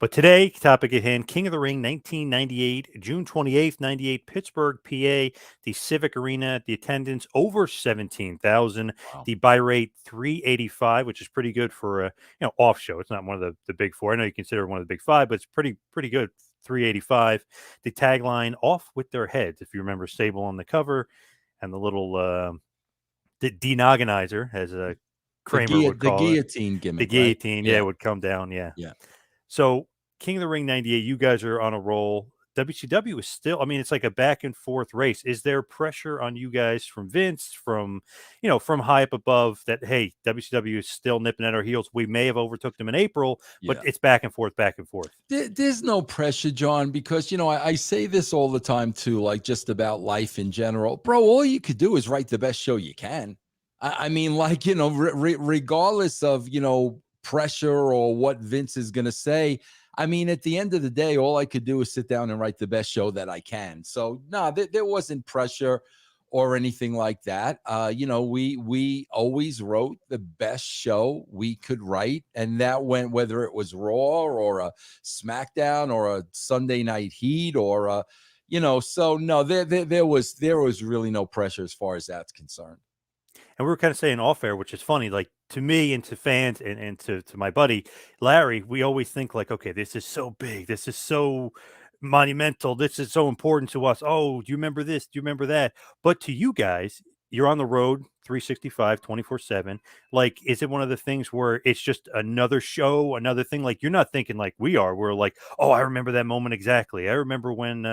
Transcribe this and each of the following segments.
But today, topic at hand, King of the Ring 1998, June 28th, 98, Pittsburgh, PA, the Civic Arena, the attendance over 17,000, Wow. the buy rate 385, which is pretty good for a off show. It's not one of the big four. I know you consider it one of the big five, but it's pretty good. 385. The tagline, off with their heads. If you remember Sable on the cover and the little denogonizer, as Kramer would The call it. guillotine gimmick, The guillotine, right? yeah, would come down, yeah. Yeah. So King of the Ring 98, you guys are on a roll. WCW is still, I mean, it's like a back and forth race. Is there pressure on you guys from Vince, from high up above that, hey, WCW is still nipping at our heels? We may have overtook them in April, but it's back and forth, back and forth. There's no pressure, John, because, I say this all the time too, like just about life in general. Bro, all you could do is write the best show you can. I mean, like, regardless of, pressure or what Vince is going to say. I mean, at the end of the day, all I could do is sit down and write the best show that I can. So no, there wasn't pressure or anything like that. We always wrote the best show we could write, and that went whether it was Raw or a SmackDown or a Sunday Night Heat or So no, there was really no pressure as far as that's concerned. And we were kind of saying off air, which is funny, like to me and to fans and to my buddy Larry, we always think like, okay, this is so big, this is so monumental, this is so important to us. Oh, do you remember this? Do you remember that? But to you guys, you're on the road 365, 24/7. Like, is it one of the things where it's just another show, another thing? Like, you're not thinking like we are. We're like, oh, I remember that moment exactly. I remember when,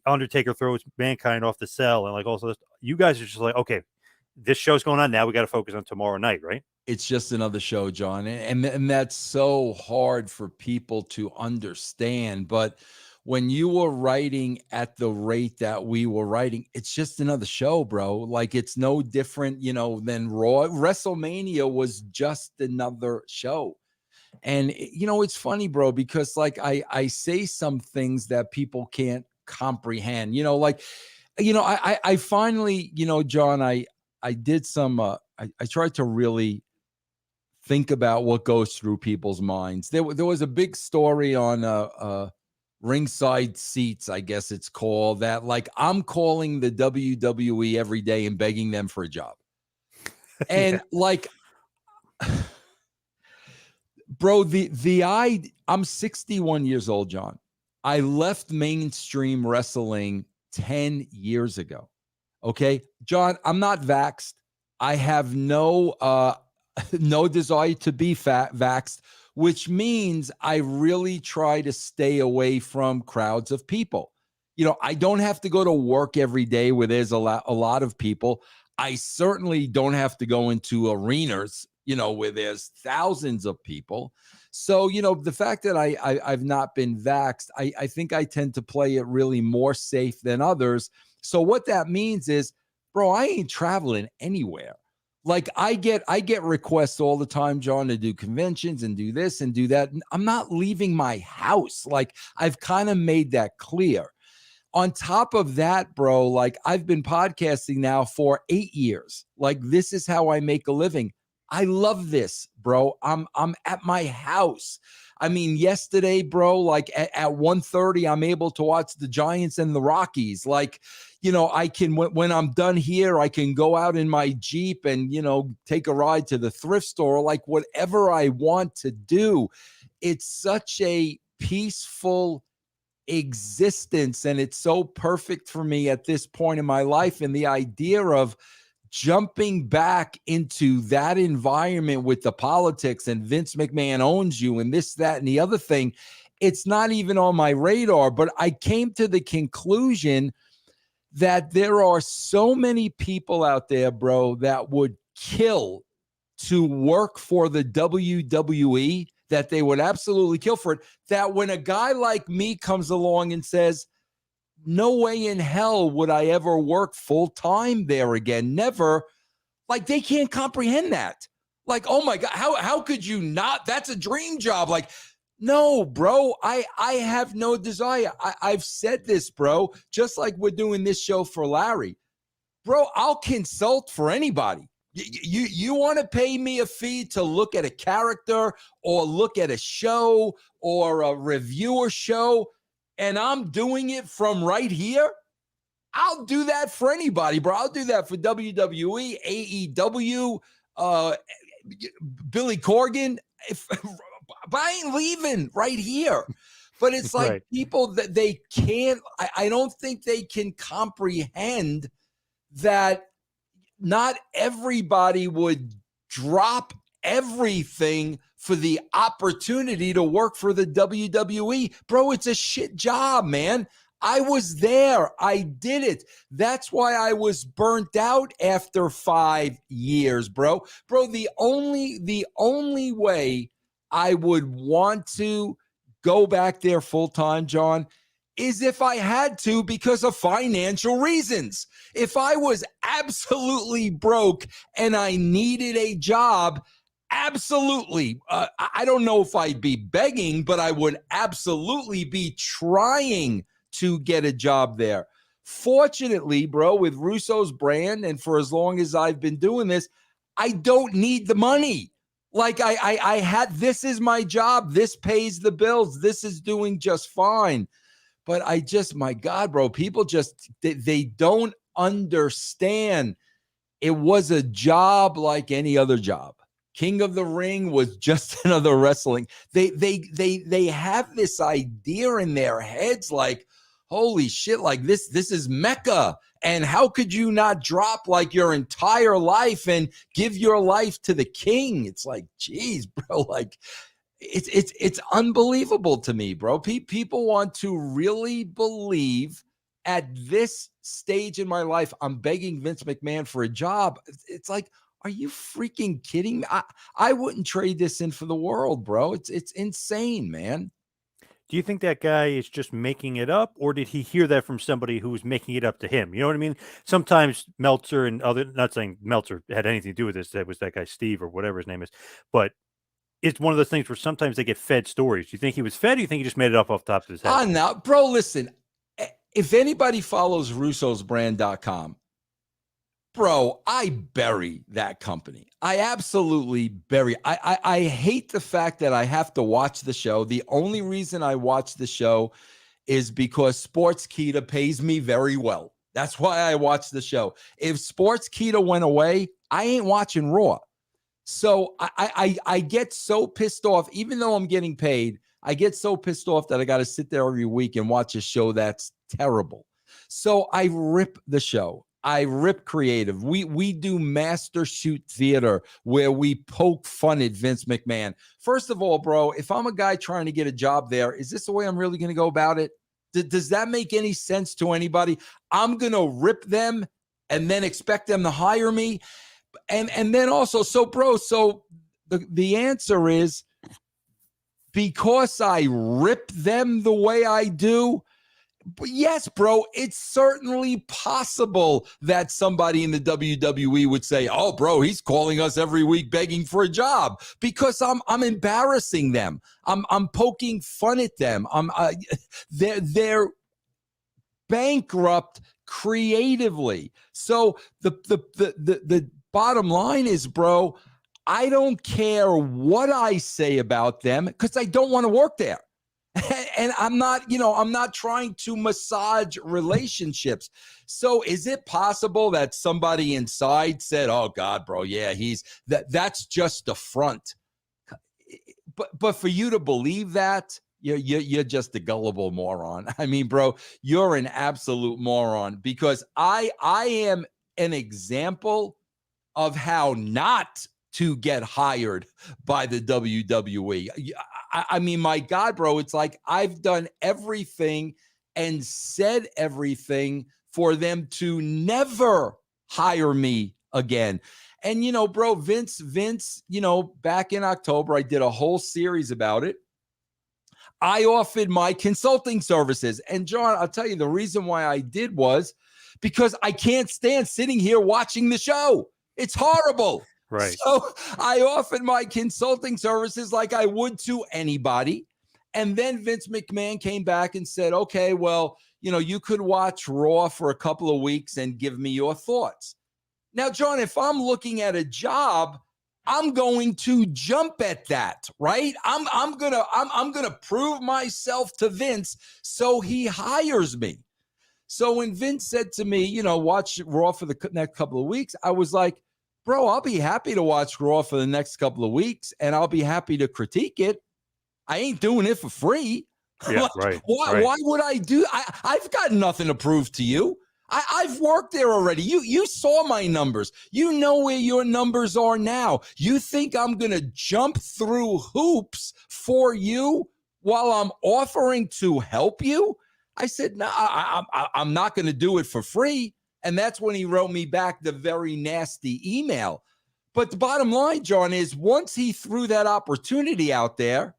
Undertaker throws Mankind off the cell and like also you guys are just like, okay, this show's going on now. We got to focus on tomorrow night, right? It's just another show, John. And that's so hard for people to understand. But when you were writing at the rate that we were writing, it's just another show, bro. Like, it's no different, than Raw. WrestleMania was just another show. And, it's funny, bro, because like I say some things that people can't comprehend, I finally, John, I did some, I tried to really think about what goes through people's minds. There was a big story on Ringside Seats, I guess it's called, that like I'm calling the WWE every day and begging them for a job. And like, bro, I'm 61 years old, John. I left mainstream wrestling 10 years ago. Okay, John, I'm not vaxxed. I have no desire to be vaxxed, which means I really try to stay away from crowds of people. I don't have to go to work every day where there's a lot of people. I certainly don't have to go into arenas, where there's thousands of people. So, the fact that I've not been vaxxed, I think I tend to play it really more safe than others. So what that means is, bro, I ain't traveling anywhere. Like I get requests all the time, John, to do conventions and do this and do that. I'm not leaving my house. Like I've kind of made that clear. On top of that, bro, like I've been podcasting now for 8 years. Like this is how I make a living. I love this, bro. I'm at my house. I mean, yesterday, bro, like at 1:30, I'm able to watch the Giants and the Rockies. Like, I can, when I'm done here, I can go out in my Jeep and, take a ride to the thrift store, like whatever I want to do. It's such a peaceful existence. And it's so perfect for me at this point in my life. And the idea of jumping back into that environment with the politics and Vince McMahon owns you and this, that, and the other thing, it's not even on my radar. But I came to the conclusion that there are so many people out there, bro, that would kill to work for the WWE, that they would absolutely kill for it, that when a guy like me comes along and says, no way in hell would I ever work full time there again. Never. Like they can't comprehend that. Like, oh my God, how could you not? That's a dream job. Like, no, bro, I have no desire. I've said this, bro, just like we're doing this show for Larry. Bro, I'll consult for anybody. You want to pay me a fee to look at a character or look at a show or a reviewer show, and I'm doing it from right here? I'll do that for anybody, bro. I'll do that for WWE, AEW, Billy Corgan. But I ain't leaving right here. But it's like Right. people that they can't, I don't think they can comprehend that not everybody would drop everything for the opportunity to work for the WWE. Bro, it's a shit job, man. I was there. I did it. That's why I was burnt out after 5 years, bro. Bro, the only way I would want to go back there full time, John, is if I had to because of financial reasons. If I was absolutely broke and I needed a job, absolutely. I don't know if I'd be begging, but I would absolutely be trying to get a job there. Fortunately, bro, with Russo's brand, and for as long as I've been doing this, I don't need the money. Like I had, this is my job. This pays the bills. This is doing just fine. But I just, my God, bro, people just, they don't understand. It was a job like any other job. King of the Ring was just another wrestling. They have this idea in their heads like, holy shit, like this is Mecca. And how could you not drop like your entire life and give your life to the king? It's like, geez, bro, like it's unbelievable to me, bro. People want to really believe at this stage in my life, I'm begging Vince McMahon for a job. It's like, are you freaking kidding me? I wouldn't trade this in for the world, bro. It's insane, man. Do you think that guy is just making it up, or did he hear that from somebody who was making it up to him? You know what I mean? Sometimes Meltzer and other, not saying Meltzer had anything to do with this, that was that guy Steve or whatever his name is, but it's one of those things where sometimes they get fed stories. Do you think he was fed, or do you think he just made it up off the top of his head? Now, bro, listen, if anybody follows russosbrand.com, bro, I bury that company. I absolutely bury. I hate the fact that I have to watch the show. The only reason I watch the show is because Sportskeeda pays me very well. That's why I watch the show. If Sportskeeda went away, I ain't watching Raw. So I get so pissed off, even though I'm getting paid, I get so pissed off that I got to sit there every week and watch a show that's terrible. So I rip the show. I rip creative. We do master shoot theater where we poke fun at Vince McMahon. First of all, bro, if I'm a guy trying to get a job there, is this the way I'm really going to go about it? Does that make any sense to anybody? I'm going to rip them and then expect them to hire me. And then also, so bro, so the answer is because I rip them the way I do. But yes, bro, it's certainly possible that somebody in the WWE would say, "Oh, bro, he's calling us every week begging for a job," because I'm embarrassing them. I'm poking fun at them. They're bankrupt creatively. So the bottom line is, bro, I don't care what I say about them because I don't want to work there. And I'm not trying to massage relationships. So is it possible that somebody inside said, "Oh God, bro, yeah, that's just a front." But for you to believe that, you're just a gullible moron. I mean, bro, you're an absolute moron because I am an example of how not to get hired by the WWE. I mean, my God, bro, it's like I've done everything and said everything for them to never hire me again. And, bro, Vince, back in October, I did a whole series about it. I offered my consulting services. And John, I'll tell you, the reason why I did was because I can't stand sitting here watching the show. It's horrible. Right. So I offered my consulting services like I would to anybody. And then Vince McMahon came back and said, "Okay, well, you could watch Raw for a couple of weeks and give me your thoughts." Now, John, if I'm looking at a job, I'm going to jump at that, right? I'm gonna prove myself to Vince so he hires me. So when Vince said to me, watch Raw for the next couple of weeks, I was like, bro, I'll be happy to watch Raw for the next couple of weeks, and I'll be happy to critique it. I ain't doing it for free. Yeah, Like, right. why would I do? I've got nothing to prove to you. I've worked there already. You saw my numbers. You know where your numbers are now. You think I'm going to jump through hoops for you while I'm offering to help you? I said, no, I'm not going to do it for free. And that's when he wrote me back the very nasty email. But the bottom line, John, is once he threw that opportunity out there,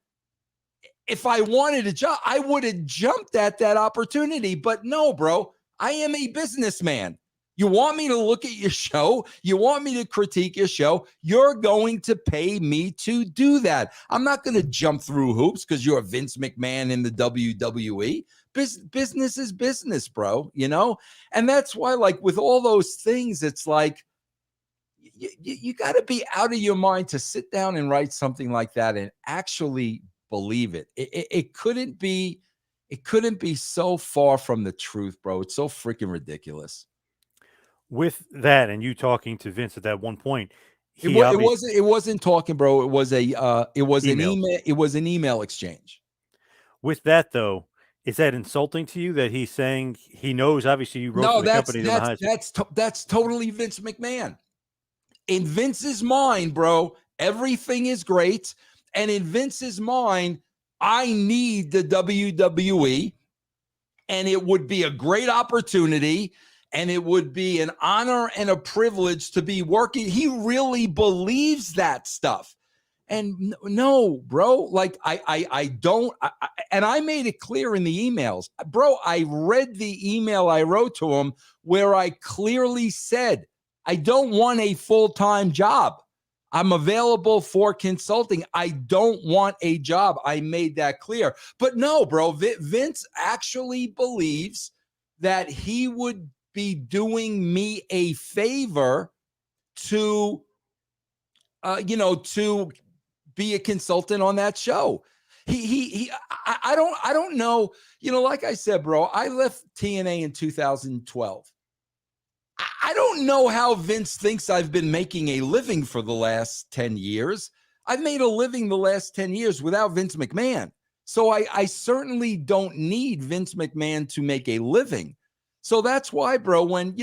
if I wanted a job, I would have jumped at that opportunity. But no, bro, I am a businessman. You want me to look at your show? You want me to critique your show? You're going to pay me to do that. I'm not going to jump through hoops because you're Vince McMahon in the WWE. Business is business, bro, And that's why, like, with all those things, it's like, you got to be out of your mind to sit down and write something like that and actually believe it. It couldn't be so far from the truth, bro. It's so freaking ridiculous. With that, and you talking to Vince at that one point, It wasn't talking, bro. It was an email. It was an email exchange. With that, though, is that insulting to you that he's saying he knows? Obviously, you wrote for the company. That's totally Vince McMahon. In Vince's mind, bro, everything is great. And in Vince's mind, I need the WWE, and it would be a great opportunity, and it would be an honor and a privilege to be working. He really believes that stuff. And no, bro, like I don't. And I made it clear in the emails, bro. I read the email I wrote to him where I clearly said, I don't want a full-time job. I'm available for consulting. I don't want a job. I made that clear. But no, bro, Vince actually believes that he would be doing me a favor to, to be a consultant on that show. I don't know. Like I said, bro, I left TNA in 2012. I don't know how Vince thinks I've been making a living for the last 10 years. I've made a living the last 10 years without Vince McMahon. So I certainly don't need Vince McMahon to make a living. So that's why, bro, when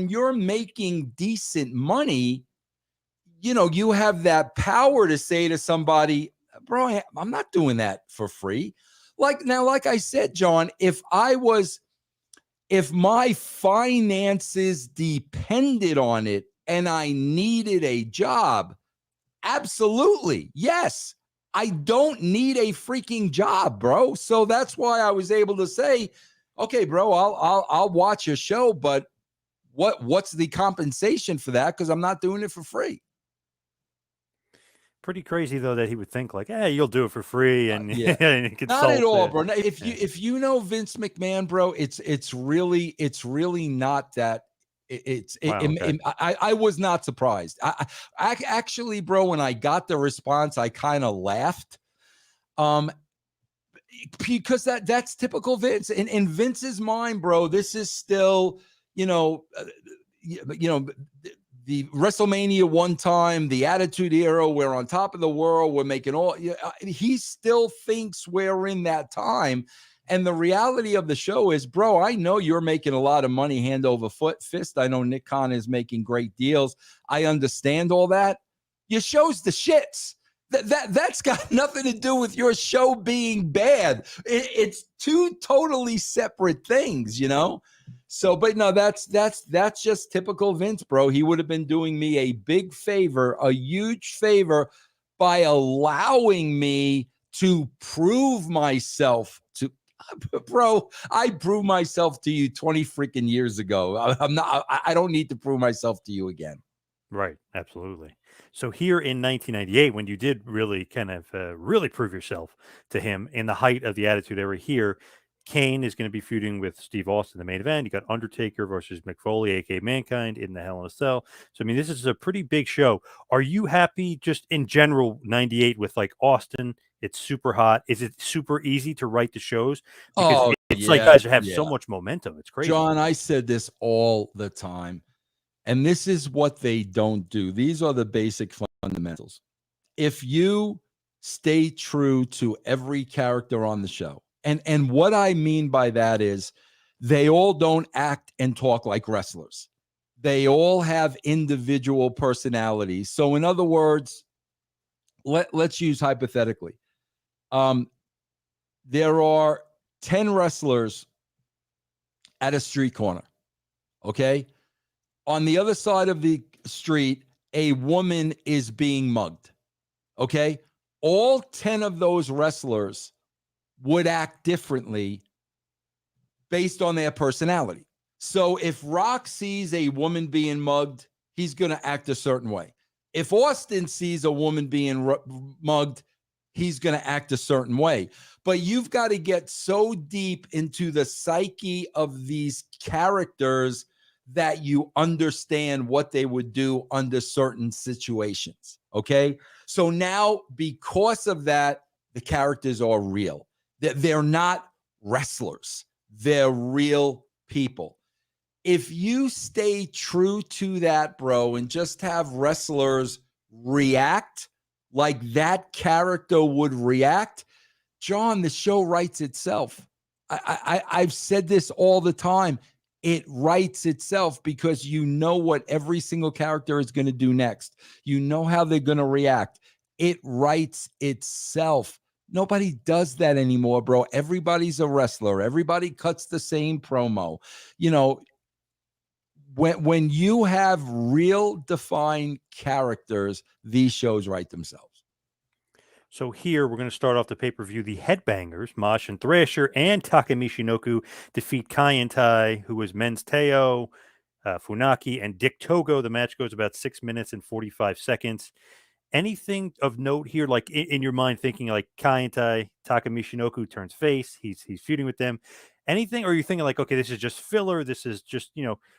you're making decent money, you have that power to say to somebody, bro, I'm not doing that for free. Like I said, John, if my finances depended on it and I needed a job, absolutely, yes. I don't need a freaking job, bro. So that's why I was able to say, okay, bro, I'll watch your show, but what's the compensation for that? Because I'm not doing it for free. Pretty crazy though that he would think like, "Hey, you'll do it for free," and yeah. and not at all, bro. If you know Vince McMahon, bro, it's really not that. I was not surprised. I actually, bro, when I got the response, I kind of laughed, because that's typical Vince. In Vince's mind, bro, this is still, the WrestleMania one time, the Attitude Era, we're on top of the world, we're making all. He still thinks we're in that time. And the reality of the show is, bro, I know you're making a lot of money hand over fist. I know Nick Khan is making great deals. I understand all that. Your show's the shits. That's got nothing to do with your show being bad. It's two totally separate things, So, but no, that's just typical Vince, bro. He would have been doing me a big favor, a huge favor, by allowing me to prove myself to. Bro, I proved myself to you 20 freaking years ago. I don't need to prove myself to you again. Right, absolutely. So here in 1998, when you did really kind of really prove yourself to him in the height of the Attitude Era here, Kane is going to be feuding with Steve Austin in the main event. You got Undertaker versus Mick Foley, aka Mankind, in the Hell in a Cell. So I mean, this is a pretty big show. Are you happy just in general, 98 with like Austin? It's super hot. Is it super easy to write the shows? Because Oh, it's like yeah. guys have Yeah. so much momentum. It's crazy. John, I said this all the time. And this is what they don't do. These are the basic fundamentals. If you stay true to every character on the show, and what I mean by that is they all don't act and talk like wrestlers. They all have individual personalities. So in other words, let's use hypothetically. There are 10 wrestlers at a street corner. Okay. On the other side of the street, a woman is being mugged. Okay. All 10 of those wrestlers would act differently based on their personality. So if Rock sees a woman being mugged, he's going to act a certain way. If Austin sees a woman being mugged, he's going to act a certain way. But you've got to get so deep into the psyche of these characters that you understand what they would do under certain situations. Okay. So now, because of that, the characters are real. They're not wrestlers, they're real people. If you stay true to that, bro, and just have wrestlers react like that character would react, John, the show writes itself. I've said this all the time. It writes itself because you know what every single character is going to do next. You know how they're going to react. It writes itself. Nobody does that anymore, bro. Everybody's a wrestler. Everybody cuts the same promo. You know, when you have real defined characters, these shows write themselves. So here we're going to start off the pay-per-view. The Headbangers, Mosh and Thrasher, and Taka Michinoku defeat Kai and Tai, who is Men's Teo, Funaki, and Dick Togo. The match goes about 6 minutes and 45 seconds. Anything of note here, like in your mind, thinking like Kai and Tai, Taka Michinoku turns face. He's feuding with them. Anything, or are you thinking like, okay, this is just filler. This is just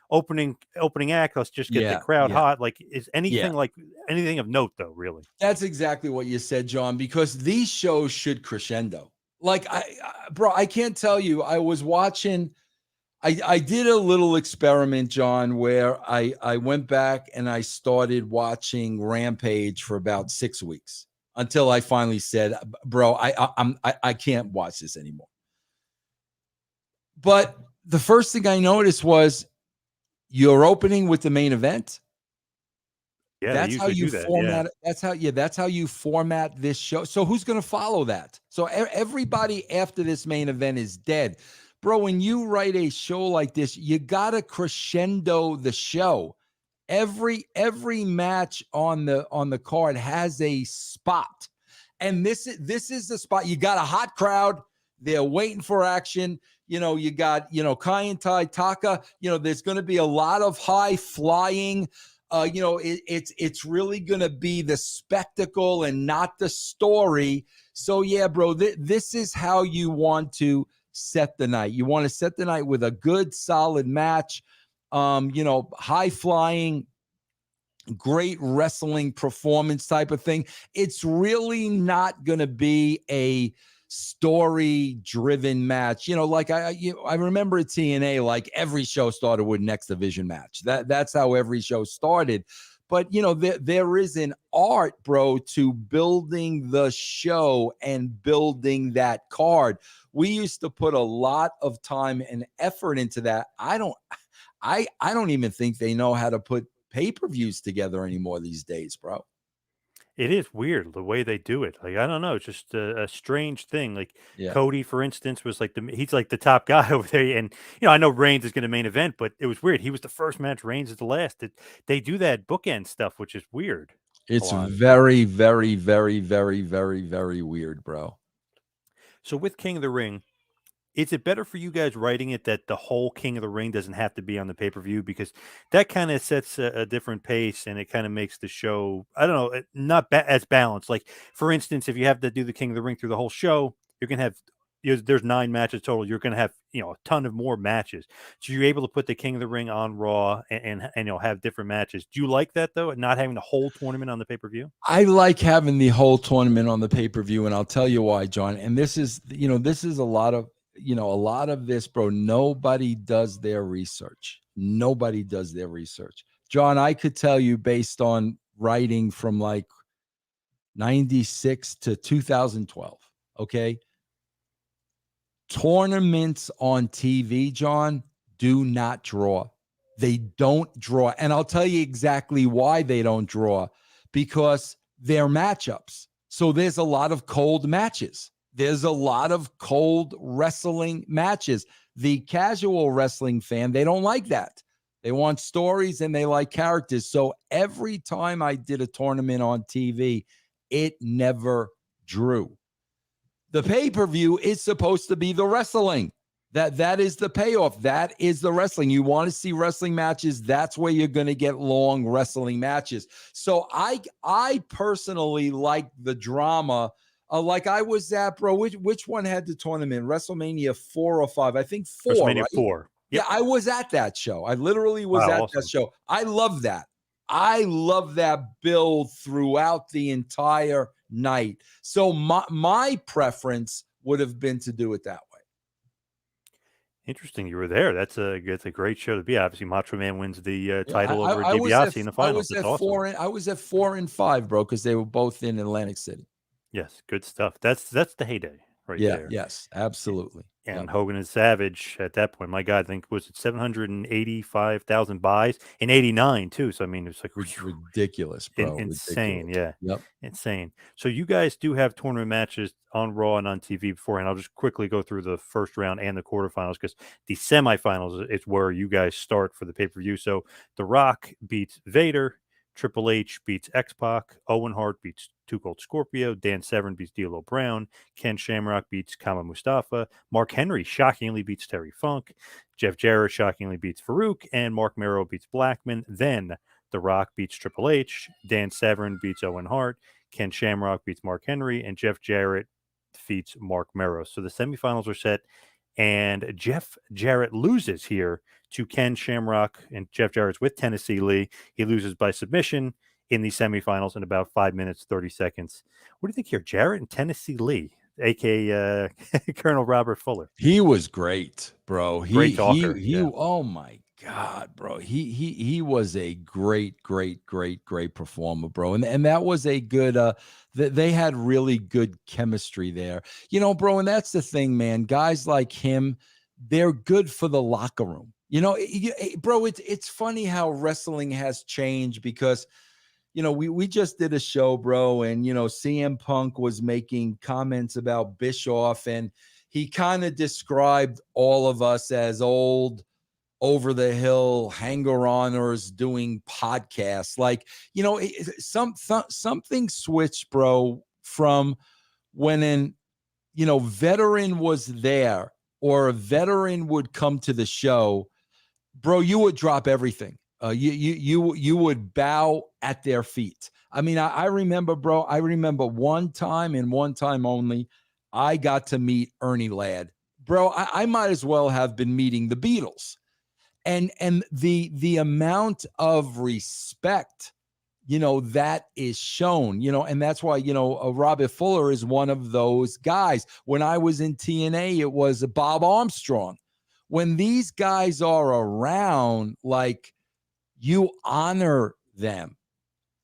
opening act. Let's just get the crowd hot. Like, is anything like anything of note though? Really? That's exactly what you said, John, because these shows should crescendo. Like bro, I can't tell you. I was watching, I did a little experiment, John, where I went back and I started watching Rampage for about 6 weeks until I finally said, bro, I can't watch this anymore. But the first thing I noticed was you're opening with the main event. Yeah, That's how you format it. That's how you format this show. So who's going to follow that? So everybody after this main event is dead. Bro, when you write a show like this, you got to crescendo the show. Every match on the card has a spot. And this is the spot. You got a hot crowd. They're waiting for action. You got, Kai and Tai, Taka, there's going to be a lot of high flying. It's really going to be the spectacle and not the story. So yeah, bro, this is how you want to set the night. You want to set the night with a good, solid match. High flying, great wrestling performance type of thing. It's really not going to be a story driven match. Like I remember at TNA, like every show started with next division match. That's how every show started. But there is an art, bro, to building the show and building that card. We used to put a lot of time and effort into that. I don't even think they know how to put pay-per-views together anymore these days, bro. It is weird the way they do it. Like, I don't know, it's just a strange thing. Like Yeah. Cody, for instance, was like he's like the top guy over there. And I know Reigns is going to main event, but it was weird. He was the first match, Reigns is the last. They do that bookend stuff, which is weird. It's very, very, very, very, very, very weird, bro. So with King of the Ring, is it better for you guys writing it that the whole King of the Ring doesn't have to be on the pay-per-view? Because that kind of sets a different pace, and it kind of makes the show, I don't know, not as balanced. Like, for instance, if you have to do the King of the Ring through the whole show, you're going to have there's 9 matches total. You're going to have, a ton of more matches. So you're able to put the King of the Ring on Raw and have different matches. Do you like that though, and not having the whole tournament on the pay-per-view? I like having the whole tournament on the pay-per-view, and I'll tell you why, John. And this is a lot of, this, bro. Nobody does their research. Nobody does their research. John, I could tell you based on writing from like 96 to 2012, okay? Tournaments on TV, John, do not draw. They don't draw. And I'll tell you exactly why they don't draw, because they're matchups. So there's a lot of cold matches. There's a lot of cold wrestling matches. The casual wrestling fan, they don't like that. They want stories and they like characters. So every time I did a tournament on TV, it never drew. The pay-per-view is supposed to be the wrestling. That is the payoff. That is the wrestling. You want to see wrestling matches, that's where you're going to get long wrestling matches. So I personally like the drama. Like I was at, bro, which one had the tournament? WrestleMania 4 or 5? I think 4, WrestleMania right? 4. Yep. Yeah, I was at that show. I literally was at awesome. that show. I love that. I love that build throughout the entire night. So my preference would have been to do it that way. Interesting. You were there. That's a great show to be. Obviously, Macho Man wins the title over DiBiase in the finals. That's awesome. I was at 4 and 5, bro, because they were both in Atlantic City. Yes, good stuff. That's the heyday right there. Yes, absolutely. And Hogan and Savage at that point, my God, I think was it 785,000 buys in '89 too. So I mean, it's like ridiculous, bro. Insane, ridiculous. Yeah, insane. So you guys do have tournament matches on Raw and on TV beforehand. I'll just quickly go through the first round and the quarterfinals, because the semifinals is where you guys start for the pay-per-view. So The Rock beats Vader. Triple H beats X-Pac. Owen Hart beats Too Cold Scorpio. Dan Severn beats D'Lo Brown. Ken Shamrock beats Kama Mustafa. Mark Henry shockingly beats Terry Funk. Jeff Jarrett shockingly beats Farouk. And Mark Mero beats Blackman. Then The Rock beats Triple H. Dan Severn beats Owen Hart. Ken Shamrock beats Mark Henry. And Jeff Jarrett defeats Mark Mero. So the semifinals are set. And Jeff Jarrett loses here to Ken Shamrock, and Jeff Jarrett's with Tennessee Lee. He loses by submission in the semifinals in about 5 minutes, 30 seconds. What do you think here? Jarrett and Tennessee Lee, a.k.a. Colonel Robert Fuller. He was great, bro. Great talker. Oh, my God, bro. He was a great performer, bro. And that was a good they had really good chemistry there. Bro, and that's the thing, man. Guys like him, they're good for the locker room. Bro, it's funny how wrestling has changed, because we just did a show, bro, and CM Punk was making comments about Bischoff, and he kind of described all of us as old, over the hill hanger-oners doing podcasts. Like, something switched, bro, from when an veteran was there, or a veteran would come to the show, bro, you would drop everything. You would bow at their feet. I mean, I remember, bro, one time and one time only, I got to meet Ernie Ladd. Bro, I might as well have been meeting the Beatles. And the amount of respect, that is shown, and that's why, Robert Fuller is one of those guys. When I was in TNA, it was Bob Armstrong. When these guys are around, like, you honor them.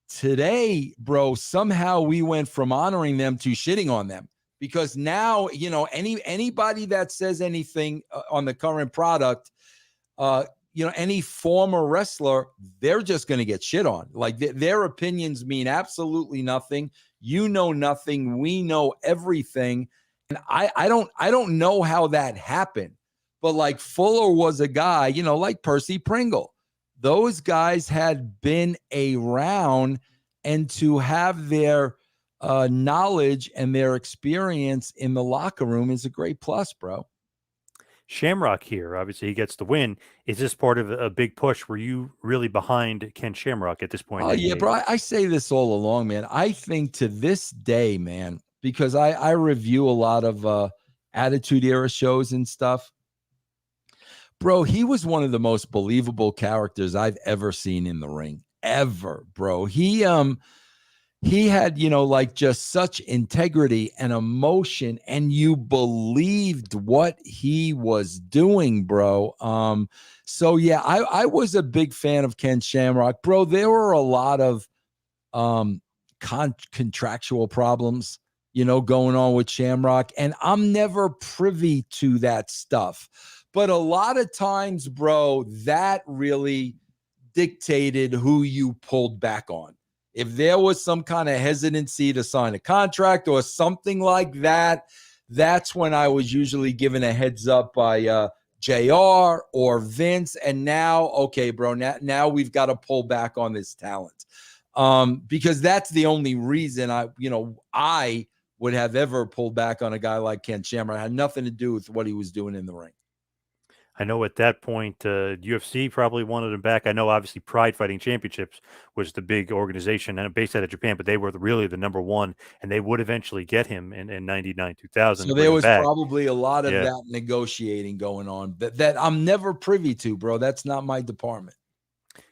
Today, bro, somehow we went from honoring them to shitting on them, because now, anybody that says anything on the current product, any former wrestler, they're just going to get shit on. Like, their opinions mean absolutely nothing. Nothing. We know everything. And I don't know how that happened, but like, Fuller was a guy, like Percy Pringle. Those guys had been around, and to have their knowledge and their experience in the locker room is a great plus, bro. Shamrock here, obviously he gets the win. Is this part of a big push? Were you really behind Ken Shamrock at this point? Oh, yeah, bro. I say this all along, man. I think to this day, man, because I review a lot of Attitude Era shows and stuff. Bro, he was one of the most believable characters I've ever seen in the ring. Ever, bro. He had, like just such integrity and emotion, and you believed what he was doing, bro. So yeah, I was a big fan of Ken Shamrock, bro. There were a lot of contractual problems, going on with Shamrock, and I'm never privy to that stuff. But a lot of times, bro, that really dictated who you pulled back on. If there was some kind of hesitancy to sign a contract or something like that, that's when I was usually given a heads up by JR or Vince. And now, okay, bro, now we've got to pull back on this talent. Because that's the only reason I would have ever pulled back on a guy like Ken Shamrock. It had nothing to do with what he was doing in the ring. I know at that point, UFC probably wanted him back. I know obviously Pride Fighting Championships was the big organization and based out of Japan, but they were really the number one, and they would eventually get him in 99, 2000 So to bring there him was back. probably a lot of Yeah. that negotiating going on that I'm never privy to, bro. That's not my department.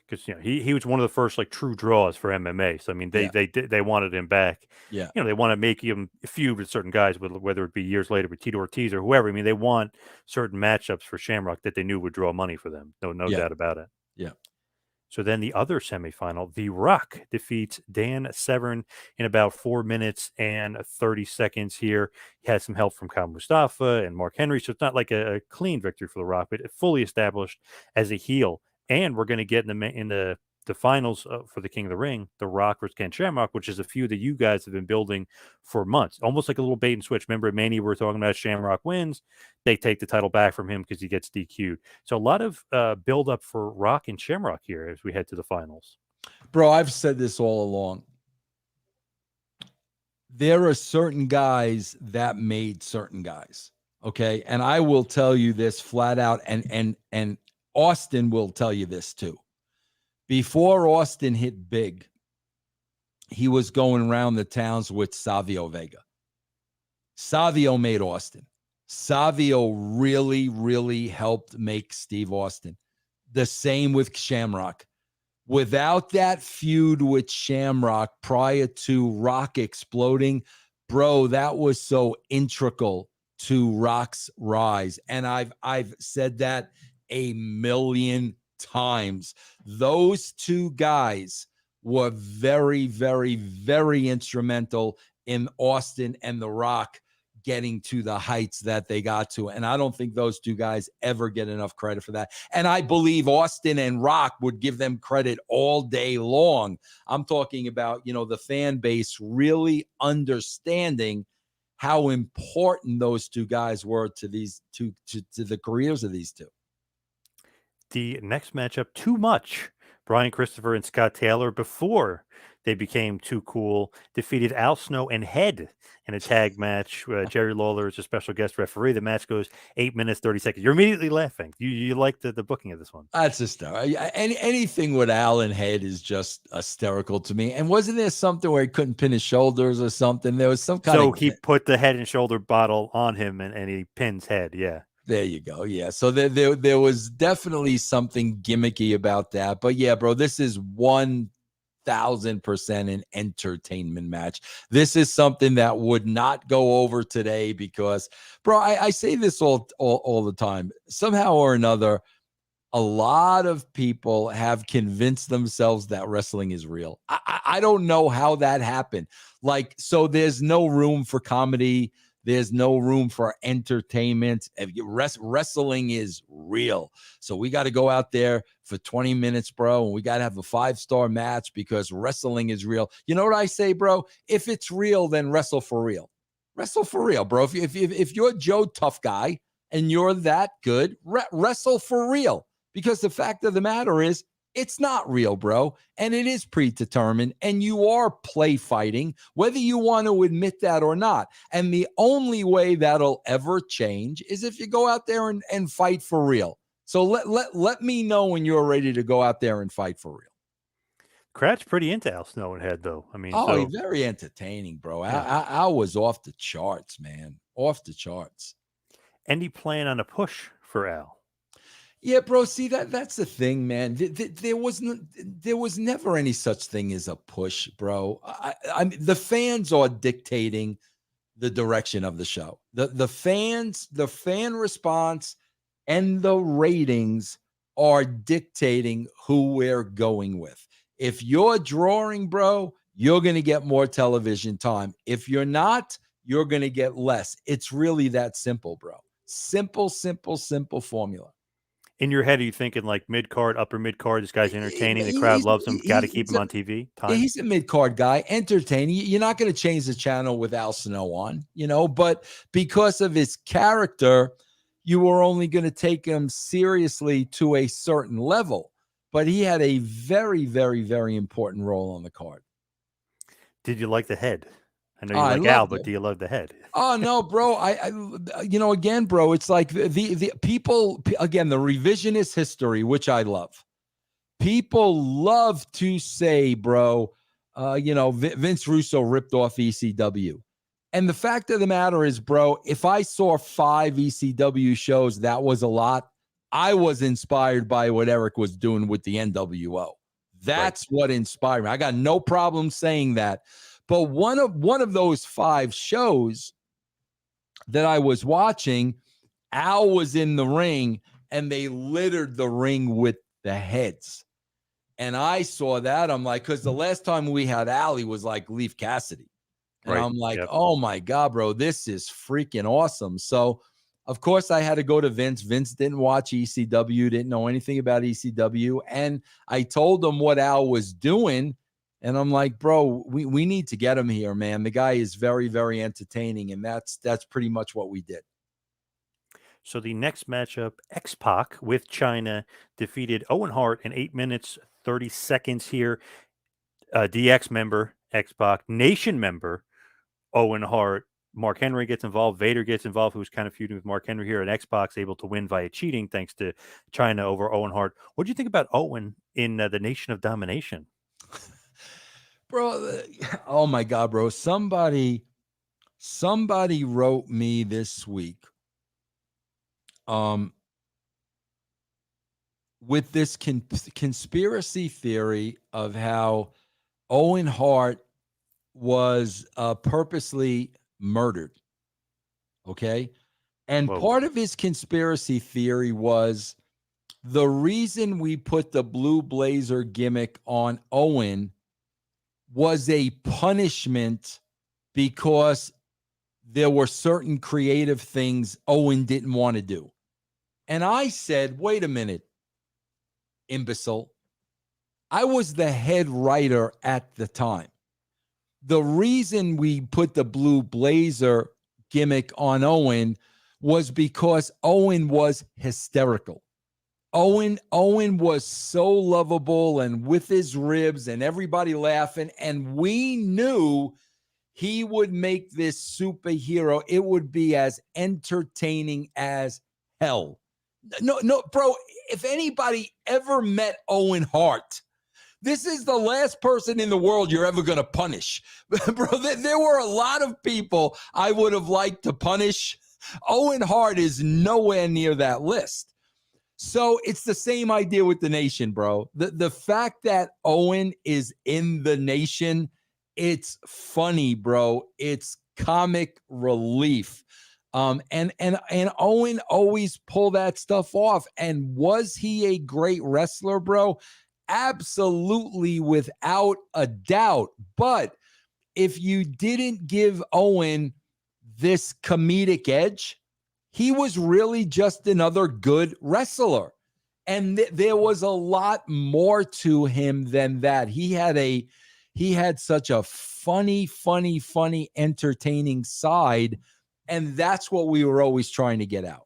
Because he was one of the first like true draws for MMA. So I mean they wanted him back. Yeah. They want to make him feud with certain guys, whether it be years later with Tito Ortiz or whoever. I mean they want certain matchups for Shamrock that they knew would draw money for them. No Yeah. doubt about it. Yeah. So then the other semifinal, The Rock defeats Dan Severn in about 4 minutes and 30 seconds here. He had some help from Kyle Mustafa and Mark Henry. So it's not like a clean victory for The Rock, but fully established as a heel. And we're going to get in the finals for the King of the Ring, The Rock versus Ken Shamrock, which is a feud that you guys have been building for months, almost like a little bait and switch. Remember at Mania, we were talking about Shamrock wins, they take the title back from him because he gets DQ'd. So a lot of build up for Rock and Shamrock here as we head to the finals. Bro, I've said this all along. There are certain guys that made certain guys. Okay. And I will tell you this flat out, and Austin will tell you this too. Before Austin hit big, he was going around the towns with Savio Vega. Savio made Austin. Savio really, really helped make Steve Austin. The same with Shamrock. Without that feud with Shamrock prior to Rock exploding, bro, that was so integral to Rock's rise. And I've said that a million times. Those two guys were very, very, very instrumental in Austin and The Rock getting to the heights that they got to. And I don't think those two guys ever get enough credit for that. And I believe Austin and Rock would give them credit all day long. I'm talking about, the fan base really understanding how important those two guys were to these two, to the careers of these two. The next matchup, Too Much. Brian Christopher and Scott Taylor, before they became Too Cool, defeated Al Snow and Head in a tag match. Jerry Lawler is a special guest referee. The match goes 8 minutes, 30 seconds. You're immediately laughing. You like the booking of this one. That's hysterical. Anything with Al and Head is just hysterical to me. And wasn't there something where he couldn't pin his shoulders or something? There was some kind of... So he put the head and shoulder bottle on him and he pins Head, yeah. There you go. Yeah. So there was definitely something gimmicky about that. But yeah, bro, this is 1000% an entertainment match. This is something that would not go over today because, bro, I say this all the time. Somehow or another, a lot of people have convinced themselves that wrestling is real. I don't know how that happened. Like, so there's no room for comedy. There's no room for entertainment. Wrestling is real. So we got to go out there for 20 minutes, bro, and we got to have a 5-star match because wrestling is real. You know what I say, bro? If it's real, then wrestle for real. Wrestle for real, bro. If you're Joe Tough Guy and you're that good, wrestle for real. Because the fact of the matter is, it's not real, bro. And it is predetermined. And you are play fighting, whether you want to admit that or not. And the only way that'll ever change is if you go out there and fight for real. So let me know when you're ready to go out there and fight for real. Crowd's pretty into Al Snow and Head, though. I mean, oh, he's very entertaining, bro. Yeah. Al was off the charts, man. Off the charts. Any plan on a push for Al? Yeah, bro. See that's the thing, man. There was never any such thing as a push, bro. I mean, the fans are dictating the direction of the show. The fans, the fan response, and the ratings are dictating who we're going with. If you're drawing, bro, you're going to get more television time. If you're not, you're going to get less. It's really that simple, bro. Simple, simple, simple formula. In your head, are you thinking like mid card, upper mid card? This guy's entertaining. The crowd loves him. Got to keep him on TV. Time. He's a mid-card guy, entertaining. You're not going to change the channel with Al Snow on, but because of his character, you were only going to take him seriously to a certain level. But he had a very, very, very important role on the card. Did you like the head? I know you like Al, but do you love the head? Oh no, bro. Again, bro, it's like the people, again, the revisionist history, which I love. People love to say, bro, Vince Russo ripped off ECW. And the fact of the matter is, bro, if I saw 5 ECW shows, that was a lot. I was inspired by what Eric was doing with the NWO. That's what inspired me. I got no problem saying that. But one of those 5 shows that I was watching, Al was in the ring and they littered the ring with the heads. And I saw that. I'm like, because the last time we had Al, he was like Leaf Cassidy. And I'm like, oh my God, bro, this is freaking awesome. So, of course, I had to go to Vince. Vince didn't watch ECW, didn't know anything about ECW. And I told him what Al was doing. And I'm like, bro, we need to get him here, man. The guy is very, very entertaining. And that's pretty much what we did. So the next matchup, X-Pac with China defeated Owen Hart in 8 minutes, 30 seconds here. DX member, X-Pac, Nation member, Owen Hart. Mark Henry gets involved. Vader gets involved, who's kind of feuding with Mark Henry here. And X-Pac's able to win via cheating thanks to China over Owen Hart. What do you think about Owen in the Nation of Domination? Bro, oh my God, bro. Somebody wrote me this week with this conspiracy theory of how Owen Hart was purposely murdered. Okay. And part of his conspiracy theory was the reason we put the blue blazer gimmick on Owen was a punishment because there were certain creative things Owen didn't want to do. And I said, wait a minute, imbecile. I was the head writer at the time. The reason we put the blue blazer gimmick on Owen was because Owen was hysterical. Owen was so lovable and with his ribs and everybody laughing. And we knew he would make this superhero. It would be as entertaining as hell. No, bro, if anybody ever met Owen Hart, this is the last person in the world you're ever going to punish. Bro, there were a lot of people I would have liked to punish. Owen Hart is nowhere near that list. So it's the same idea with the Nation, bro. The fact that Owen is in the Nation, it's funny, bro. It's comic relief. And Owen always pull that stuff off. And was he a great wrestler, bro? Absolutely, without a doubt. But if you didn't give Owen this comedic edge, he was really just another good wrestler. And there was a lot more to him than that. He had such a funny, entertaining side. And that's what we were always trying to get out.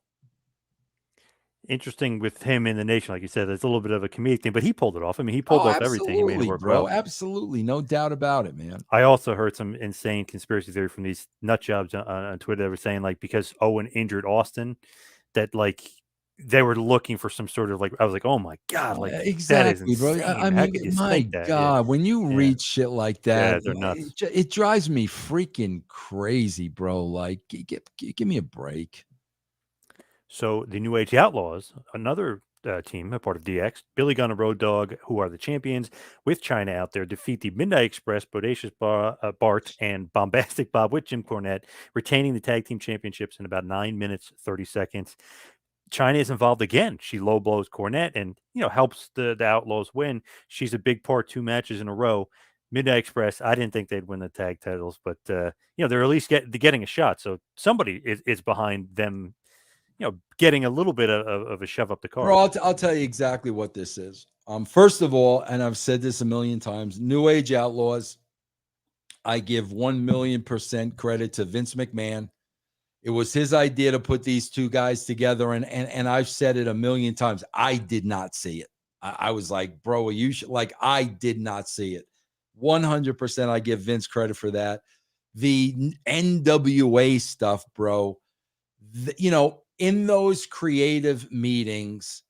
Interesting with him in the Nation, like you said, it's a little bit of a comedic thing, but he pulled it off. I mean, he pulled off everything. He made it work well. Absolutely. No doubt about it, man. I also heard some insane conspiracy theory from these nut jobs on Twitter that were saying, like, because Owen injured Austin, that, like, they were looking for some sort of, like, I was like, oh my God, like, exactly, that is insane. Bro. I mean, my God, when you read shit like that, they're nuts. It drives me freaking crazy, bro. Like, give me a break. So the New Age Outlaws, another team, a part of DX, Billy Gunn and Road Dogg, who are the champions, with China out there, defeat the Midnight Express, Bodacious Bart, and Bombastic Bob with Jim Cornette, retaining the tag team championships in about 9 minutes 30 seconds. China is involved again. She low blows Cornette and helps the Outlaws win. She's a big part, 2 matches in a row. Midnight Express, I didn't think they'd win the tag titles, but they're at least getting a shot. So somebody is behind them, getting a little bit of a shove up the card. Bro, I'll tell you exactly what this is. First of all, and I've said this a million times, New Age Outlaws, I give 1,000,000% credit to Vince McMahon. It was his idea to put these two guys together, and I've said it a million times. I did not see it. I was like, bro, you should, like, I did not see it. 100% I give Vince credit for that. The NWA stuff, bro, in those creative meetings,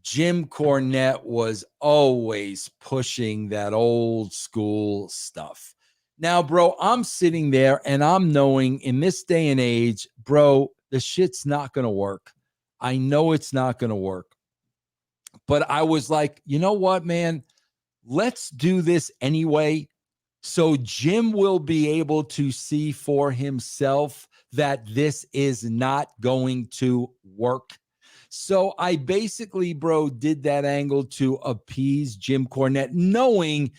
Jim Cornette was always pushing that old school stuff. Now, bro, I'm sitting there and I'm knowing in this day and age, bro, the shit's not going to work. I know it's not going to work. But I was like, you know what, man? Let's do this anyway. So Jim will be able to see for himself that this is not going to work. So I basically, bro, did that angle to appease Jim Cornette, knowing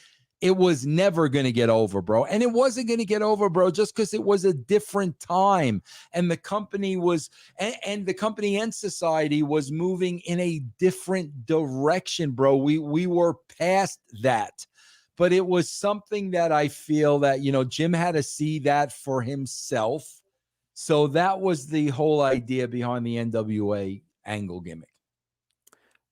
it was never going to get over, bro. And it wasn't going to get over, bro, just because it was a different time. And the company was, and the company and society was moving in a different direction, bro. We were past that. But it was something that I feel that, Jim had to see that for himself. So that was the whole idea behind the NWA angle gimmick.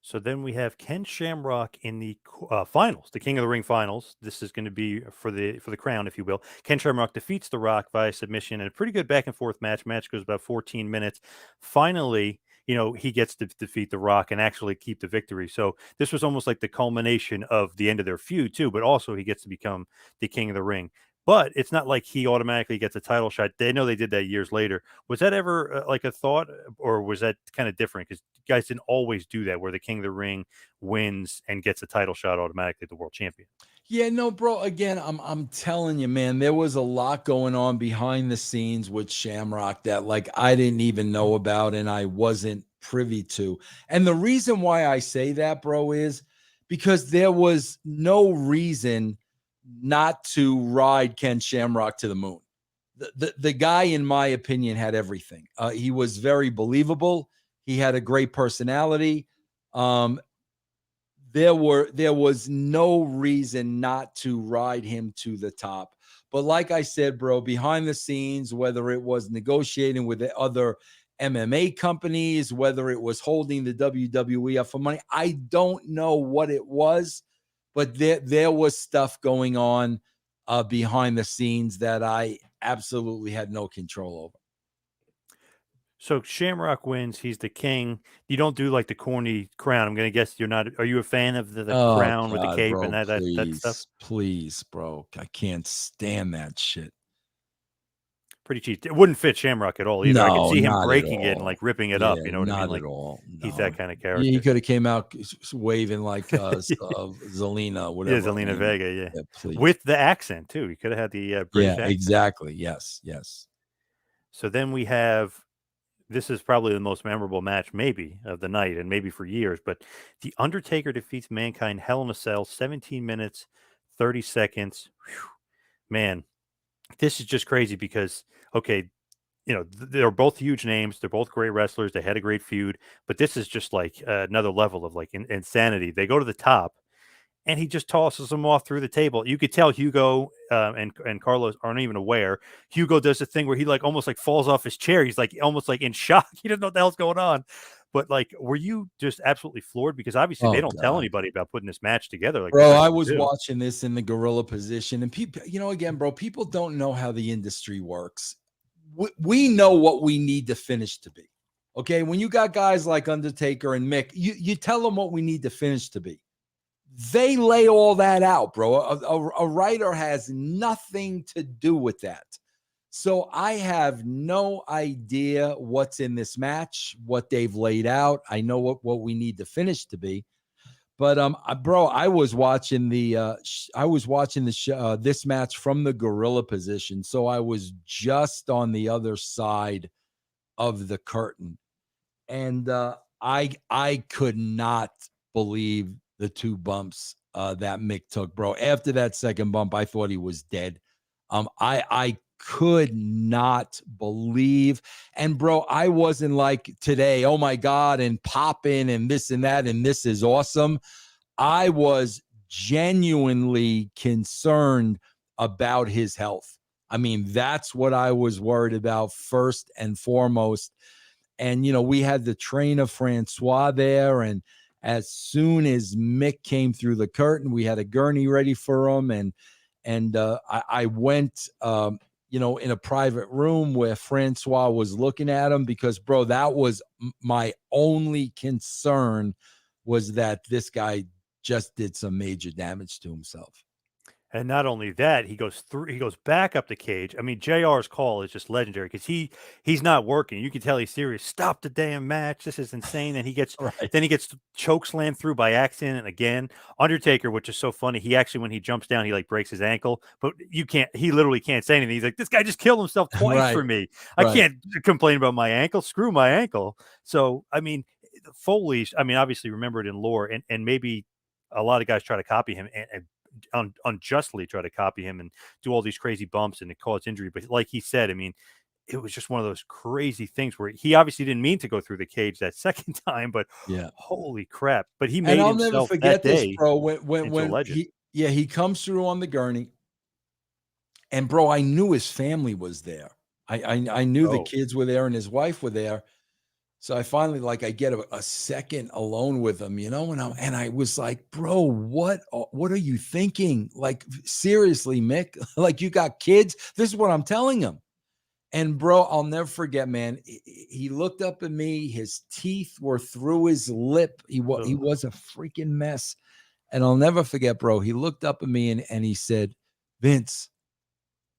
So then we have Ken Shamrock in the finals, the King of the Ring finals. This is going to be for the crown, if you will. Ken Shamrock defeats The Rock via submission in a pretty good back and forth match. Match goes about 14 minutes. Finally, he gets to defeat The Rock and actually keep the victory. So this was almost like the culmination of the end of their feud too, but also he gets to become the King of the Ring. But it's not like he automatically gets a title shot. They know they did that years later. Was that ever like a thought, or was that kind of different? Because guys didn't always do that, where the King of the Ring wins and gets a title shot automatically, the world champion. Yeah, no, bro. Again, I'm telling you, man, there was a lot going on behind the scenes with Shamrock that, like, I didn't even know about and I wasn't privy to. And the reason why I say that, bro, is because there was no reason not to ride Ken Shamrock to the moon. The guy, in my opinion, had everything. He was very believable. He had a great personality. There was no reason not to ride him to the top. But like I said, bro, behind the scenes, whether it was negotiating with the other MMA companies, whether it was holding the WWE up for money, I don't know what it was, but there was stuff going on behind the scenes that I absolutely had no control over. So Shamrock wins. He's the king. You don't do like the corny crown. I'm going to guess you're not. Are you a fan of the crown with the cape, bro, and that stuff? Please, bro. I can't stand that shit. Pretty cheap. It wouldn't fit Shamrock at all either. I could see him not breaking it and like ripping it up. You know what I mean? Not Like, at all. he's No. that kind of character. He could have came out waving like Zelina, whatever. Yeah, Zelina Vega. Yeah, please. With the accent too. He could have had the British accent. Exactly. Yes. So then we have. This is probably the most memorable match, maybe, of the night, and maybe for years. But The Undertaker defeats Mankind Hell in a Cell, 17 minutes, 30 seconds. Whew. Man, this is just crazy because, okay, they're both huge names. They're both great wrestlers. They had a great feud. But this is just like another level of like insanity. They go to the top, and he just tosses them off through the table. You could tell Hugo and Carlos aren't even aware. Hugo does the thing where he like almost like falls off his chair. He's like almost like in shock. He doesn't know what the hell's going on. But like, were you just absolutely floored? Because obviously they don't tell anybody about putting this match together. Like, bro, I was watching this in the gorilla position, and people, again, bro, people don't know how the industry works. We know what we need the finish to be. Okay, when you got guys like Undertaker and Mick, you tell them what we need the finish to be. They lay all that out, bro. A writer has nothing to do with that. So I have no idea what's in this match, what they've laid out. I know what we need the finish to be. But bro, I was watching this match from the gorilla position. So I was just on the other side of the curtain. And I could not believe the two bumps that Mick took, bro. After that second bump, I thought he was dead. I could not believe. And bro, I wasn't like today, oh my God, and popping and this and that, and this is awesome. I was genuinely concerned about his health. I mean, that's what I was worried about first and foremost. And, we had the trainer Francois there. And as soon as Mick came through the curtain, we had a gurney ready for him. And I went, in a private room where Francois was looking at him because, bro, that was my only concern, was that this guy just did some major damage to himself. And not only that, he goes back up the cage. I mean, JR's call is just legendary because he's not working. You can tell he's serious. Stop the damn match. This is insane. And Right. then he gets choke slammed through by accident. And again, Undertaker, which is so funny, he actually, when he jumps down, he like breaks his ankle, but he literally can't say anything. He's like, this guy just killed himself twice Right. for me. I Right. can't complain about my ankle. Screw my ankle. So, I mean, Foley's, I mean, obviously remembered in lore, and maybe a lot of guys try to copy him and unjustly try to copy him and do all these crazy bumps and it cause injury. But like he said, I mean, it was just one of those crazy things where he obviously didn't mean to go through the cage that second time, but Yeah. holy crap. But he And made I'll never himself that forget this, day bro. into a When legend. he comes through on the gurney, and bro, I knew his family was there. I knew the Oh, kids were there and his wife were there. So I finally I get a second alone with him, and I was like, bro, what are you thinking? Like, seriously, Mick, like, you got kids? This is what I'm telling him. And bro, I'll never forget, man. He looked up at me. His teeth were through his lip. He ugh. was a freaking mess. And I'll never forget, bro. He looked up at me and he said, Vince,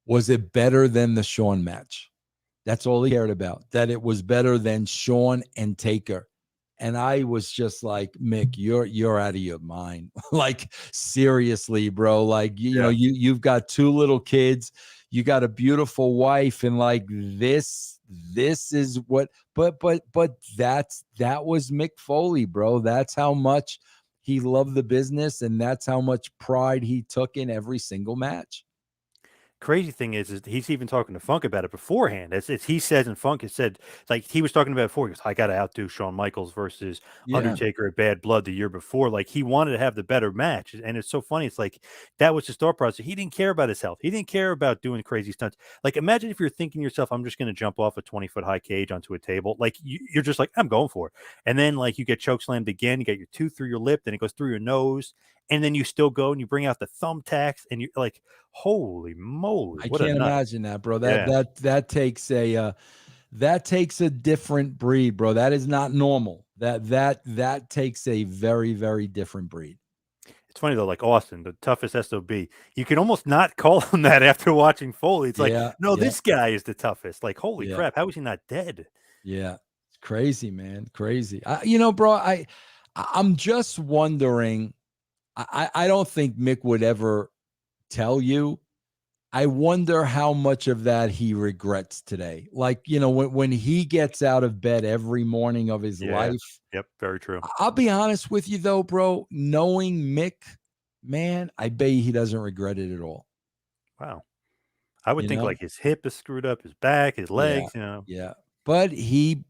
was it better than the Shawn match? That's all he cared about, that it was better than Shawn and Taker. And I was just like, Mick, you're out of your mind. Like, seriously, bro. Like, Yeah. you've got two little kids, you got a beautiful wife, and like this is what, but that was Mick Foley, bro. That's how much he loved the business, and that's how much pride he took in every single match. Crazy thing is he's even talking to Funk about it beforehand. It's he says, and Funk has said, like he was talking about it before. He goes, I got to outdo Shawn Michaels versus Yeah. Undertaker at Bad Blood the year before. Like he wanted to have the better match, and it's so funny. It's like that was his thought process. He didn't care about his health. He didn't care about doing crazy stunts. Like imagine if you're thinking to yourself, I'm just going to jump off a 20-foot high cage onto a table. Like you're just like, I'm going for it, and then like you get choke slammed again. You get your tooth through your lip, then it goes through your nose, and then you still go and you bring out the thumbtacks, and you're like, holy moly, I what a can't night. imagine that, bro. Yeah. That takes a different breed, bro. That is not normal. That takes a very, very different breed. It's funny though, like Austin, the toughest SOB. You can almost not call him that after watching Foley. It's like, Yeah, no, yeah, this guy is the toughest. Like, holy yeah, crap, how is he not dead? yeah. It's crazy, man. Crazy. Bro, I'm just wondering. I don't think Mick would ever tell you. I wonder how much of that he regrets today. Like, when he gets out of bed every morning of his Yeah. life. Yep. Very true. I'll be honest with you though, bro, knowing Mick, man, I bet he doesn't regret it at all. Wow. I would You think know? like his hip is screwed up, his back, his Yeah. legs. Yeah. But he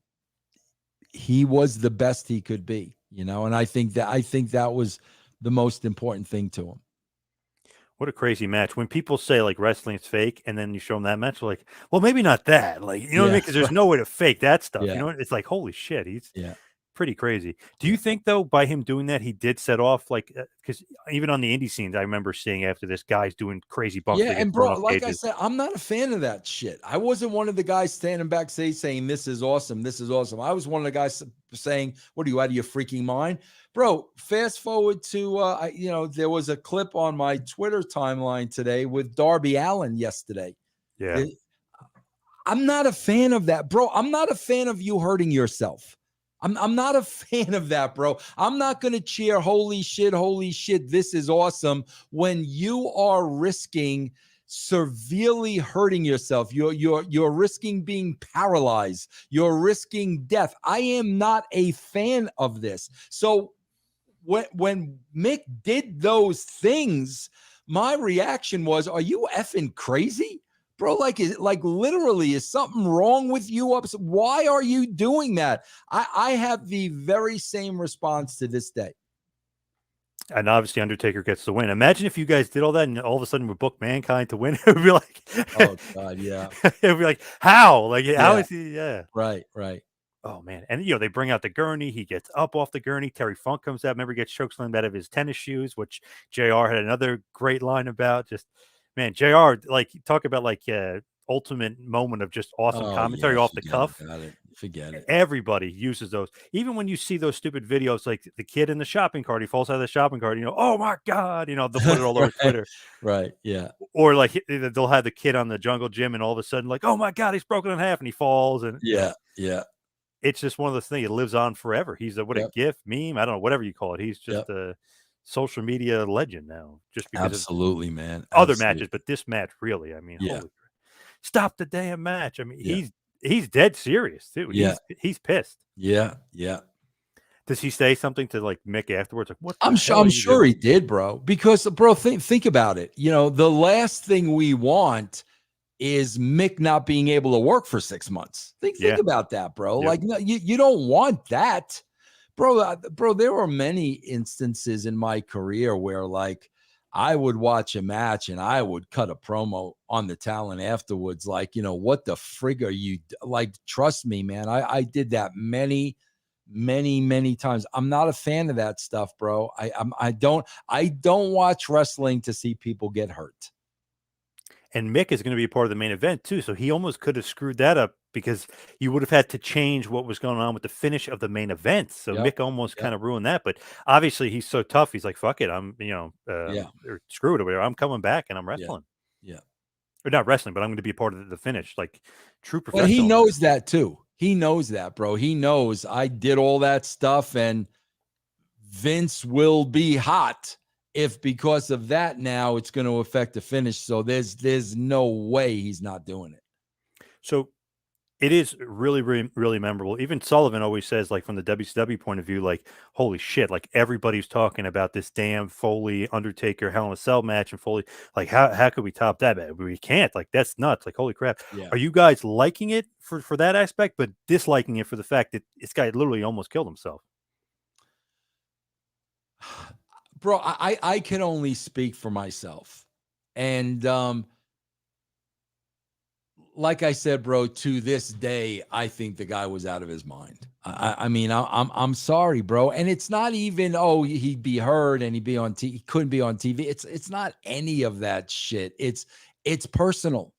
was the best he could be, and I think that was the most important thing to him. What a crazy match. When people say like wrestling is fake and then you show them that match, they're like, well, maybe not that. Like, you know what I mean? Yeah. Because there's Right. no way to fake that stuff. You Yeah. know what? It's like, holy shit. He's Yeah. pretty crazy. Do Yeah. you think though, by him doing that, he did set off like because even on the indie scenes, I remember seeing after this guys doing crazy bumps. Yeah, They get and thrown bro, off like I cages. said, I'm not a fan of that shit. I wasn't one of the guys standing backstage saying this is awesome, this is awesome. I was one of the guys saying, "What are you out of your freaking mind, bro?" Fast forward to, there was a clip on my Twitter timeline today with Darby Allin yesterday. Yeah, The- I'm not a fan of that, bro. I'm not a fan of you hurting yourself. I'm not a fan of that, bro. I'm not going to cheer, holy shit, this is awesome, when you are risking severely hurting yourself. You're risking being paralyzed. You're risking death. I am not a fan of this. So when Mick did those things, my reaction was, are you effing crazy? Bro, like, literally, is something wrong with you? Why are you doing that? I have the very same response to this day. And obviously, Undertaker gets the win. Imagine if you guys did all that, and all of a sudden we book Mankind to win. It would be like, Oh God, yeah, it would be like, how? Like, how yeah, is he? Yeah. right. Oh man, and they bring out the gurney. He gets up off the gurney. Terry Funk comes out. Remember, he gets chokeslammed out of his tennis shoes, which JR had another great line about. Just man, JR, like, talk about like ultimate moment of just awesome Oh commentary yeah, off the cuff. forget it. Everybody uses those. Even when you see those stupid videos, like the kid in the shopping cart, he falls out of the shopping cart. Oh my god, they'll put it all over Right, Twitter. right, yeah, Or like they'll have the kid on the jungle gym, and all of a sudden, like, oh my god, he's broken in half, and he falls, and yeah, yeah, it's just one of those things. It lives on forever. He's a yep, GIF, meme, I don't know, whatever you call it. He's yep. just a social media legend now, just because of Absolutely, man. other matches. Absolutely. But this match, really, I mean, Yeah, holy, stop the damn match. I mean, yeah, he's dead serious too. yeah, He's pissed. yeah, yeah. Does he say something to like Mick afterwards? Like, what the I'm sure. hell are I'm you sure he doing? did, bro. Because, bro, think about it. The last thing we want is Mick not being able to work for 6 months. Think Yeah. about that, bro. Yep. Like, no, you don't want that, bro. Bro, there were many instances in my career where, like, I would watch a match and I would cut a promo on the talent afterwards. Like, what the frig are you like? Trust me, man. I did that many times. I'm not a fan of that stuff, bro. I don't watch wrestling to see people get hurt. And Mick is going to be part of the main event too, so he almost could have screwed that up because you would have had to change what was going on with the finish of the main event. So Yep. Mick almost Yep. kind of ruined that. But obviously, he's so tough. He's like, "Fuck it, I'm Yeah. or screw it or whatever. I'm coming back and I'm Yeah. wrestling, Yeah. or not wrestling, but I'm going to be a part of the finish, like true But he professional." knows that too. He knows that, bro. He knows I did all that stuff, and Vince will be hot if because of that now it's going to affect the finish. So there's no way he's not doing it. So it is really, really, really memorable. Even Sullivan always says, like, from the WCW point of view, like, holy shit, like, everybody's talking about this damn Foley Undertaker Hell in a Cell match, and Foley, like, how could we top that? We can't. Like, that's nuts. Like, holy crap. Yeah. Are you guys liking it for that aspect, but disliking it for the fact that this guy literally almost killed himself? Bro, I can only speak for myself. And like I said, bro, to this day, I think the guy was out of his mind. I mean, I'm sorry, bro. And it's not even, he'd be hurt and he'd be on he couldn't be on TV. It's not any of that shit. It's personal.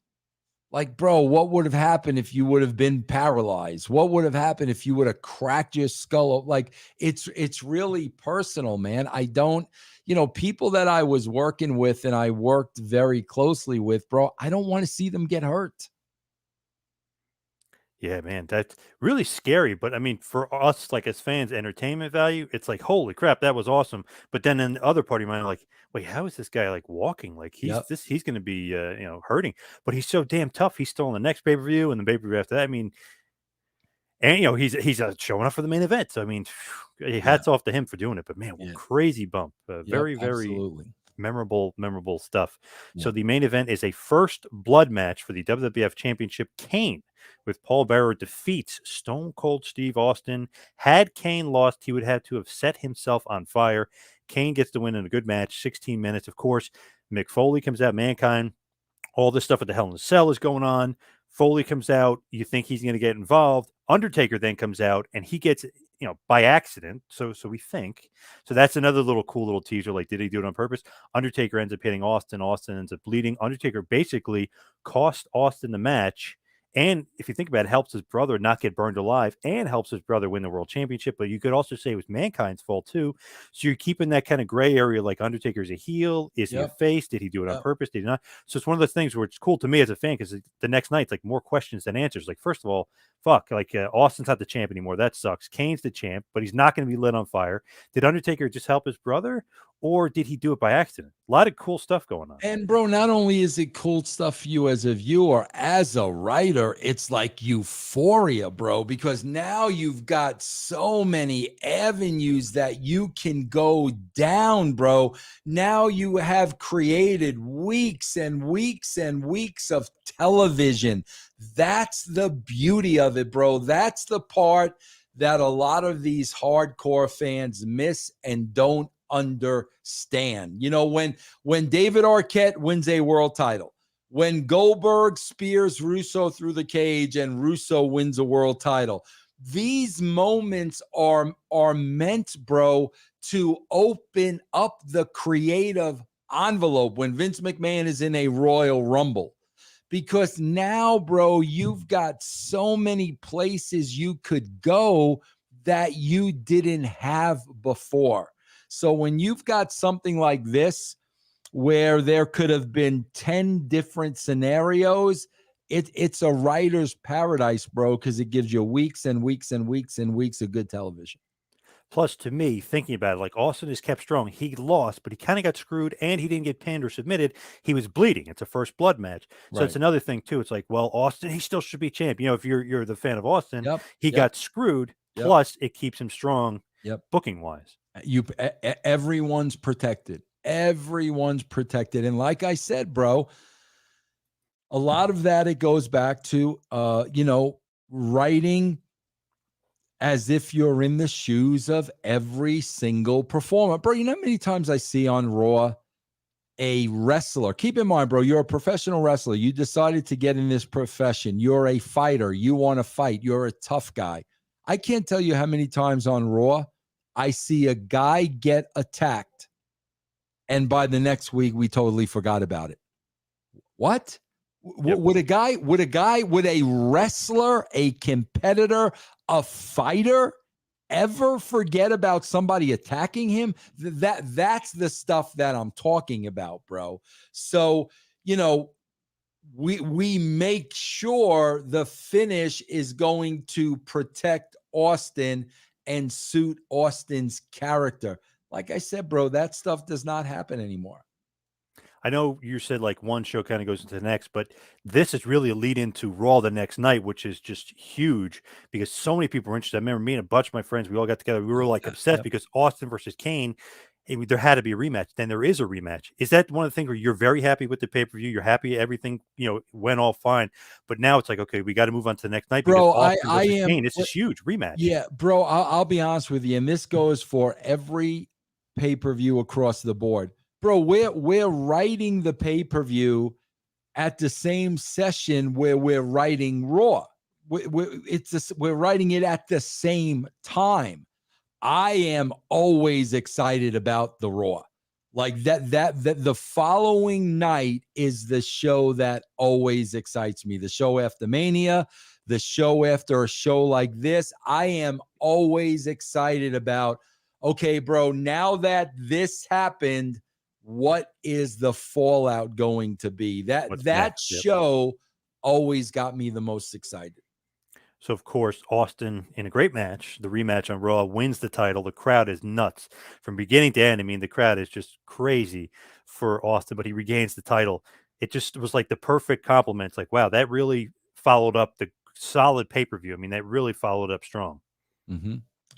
Like, bro, what would have happened if you would have been paralyzed? What would have happened if you would have cracked your skull? Like, it's really personal, man. I don't, people that I was working with and I worked very closely with, bro, I don't want to see them get hurt. Yeah, man, that's really scary. But I mean, for us, like as fans, entertainment value, it's like, holy crap, that was awesome. But then in the other part of your mind, like, wait, how is this guy like walking? Like Yep. he's going to be, hurting, but he's so damn tough. He's still on the next pay per view and the pay per view after that. I mean, and he's showing up for the main event. So I mean, Yeah. hats off to him for doing it. But man, what Yeah. crazy bump! Yep. Very Absolutely. memorable stuff. Yeah. So the main event is a first blood match for the WWF Championship. Kane with Paul Bearer defeats Stone Cold Steve Austin. Had Kane lost, he would have to have set himself on fire. Kane gets the win in a good match, 16 minutes. Of course, Mick Foley comes out, Mankind. All this stuff at the Hell in a Cell is going on. Foley comes out. You think he's going to get involved. Undertaker then comes out, and he gets, by accident. So we think. So that's another little cool little teaser. Like, did he do it on purpose? Undertaker ends up hitting Austin. Austin ends up bleeding. Undertaker basically cost Austin the match, And if you think about it, helps his brother not get burned alive and helps his brother win the world championship. But you could also say it was Mankind's fault too. So you're keeping that kind of gray area, like Undertaker's a heel. Is he a Yep. face? Did he do it on Yep. purpose? Did he not? So it's one of those things where it's cool to me as a fan because the next night it's like more questions than answers. Like, first of all, fuck, like Austin's not the champ anymore. That sucks. Kane's the champ, but he's not going to be lit on fire. Did Undertaker just help his brother? Or did he do it by accident? A lot of cool stuff going on. And bro, not only is it cool stuff for you as a viewer, as a writer, it's like euphoria, bro, because now you've got so many avenues that you can go down, bro. Now you have created weeks and weeks and weeks of television. That's the beauty of it, bro. That's the part that a lot of these hardcore fans miss and don't understand. You know, when David Arquette wins a world title, when Goldberg spears Russo through the cage and Russo wins a world title, these moments are meant, bro, to open up the creative envelope when Vince McMahon is in a Royal Rumble. Because now, bro, you've got so many places you could go that you didn't have before. So when you've got something like this, where there could have been 10 different scenarios, it's a writer's paradise, bro, because it gives you weeks and weeks and weeks and weeks of good television. Plus, to me, thinking about it, like Austin is kept strong. He lost, but he kind of got screwed and he didn't get pinned or submitted. He was bleeding. It's a first blood match. So Right. it's another thing, too. It's like, well, Austin, he still should be champ. You know, if you're the fan of Austin, Yep. he Yep. got screwed. Yep. Plus, it keeps him strong Yep. booking wise. Everyone's protected. Everyone's protected. And like I said, bro, a lot of that, it goes back to, writing as if you're in the shoes of every single performer. Bro, you know how many times I see on Raw a wrestler? Keep in mind, bro, you're a professional wrestler. You decided to get in this profession. You're a fighter. You want to fight. You're a tough guy. I can't tell you how many times on Raw I see a guy get attacked, and by the next week, we totally forgot about it. What? Yep. Would a wrestler, a competitor, a fighter ever forget about somebody attacking him? That's the stuff that I'm talking about, bro. So, we make sure the finish is going to protect Austin and suit Austin's character. Like I said, bro, that stuff does not happen anymore. I know you said like one show kind of goes into the next, but this is really a lead into Raw the next night, which is just huge because so many people were interested. I remember me and a bunch of my friends, we all got together. We were like obsessed because Austin versus Kane, there had to be a rematch. Then there is a rematch. Is that one of the things where you're very happy with the pay-per-view? You're happy everything, went all fine. But now it's like, okay, we got to move on to the next night because Bro, Austin I versus am. Kane, this is huge rematch. Yeah, bro, I'll be honest with you, and this goes for every pay-per-view across the board. Bro, we're writing the pay-per-view at the same session where we're writing Raw. We're writing it at the same time. I am always excited about the Raw. Like that the following night is the show that always excites me. The show after Mania, the show after a show like this, I am always excited about, okay, bro, now that this happened, what is the fallout going to be? What's That next? Yep. show always got me the most excited. So, of course, Austin, in a great match, the rematch on Raw, wins the title. The crowd is nuts from beginning to end. I mean, the crowd is just crazy for Austin, but he regains the title. It just was like the perfect compliment. It's like, wow, that really followed up the solid pay-per-view. I mean, that really followed up strong. Mm-hmm.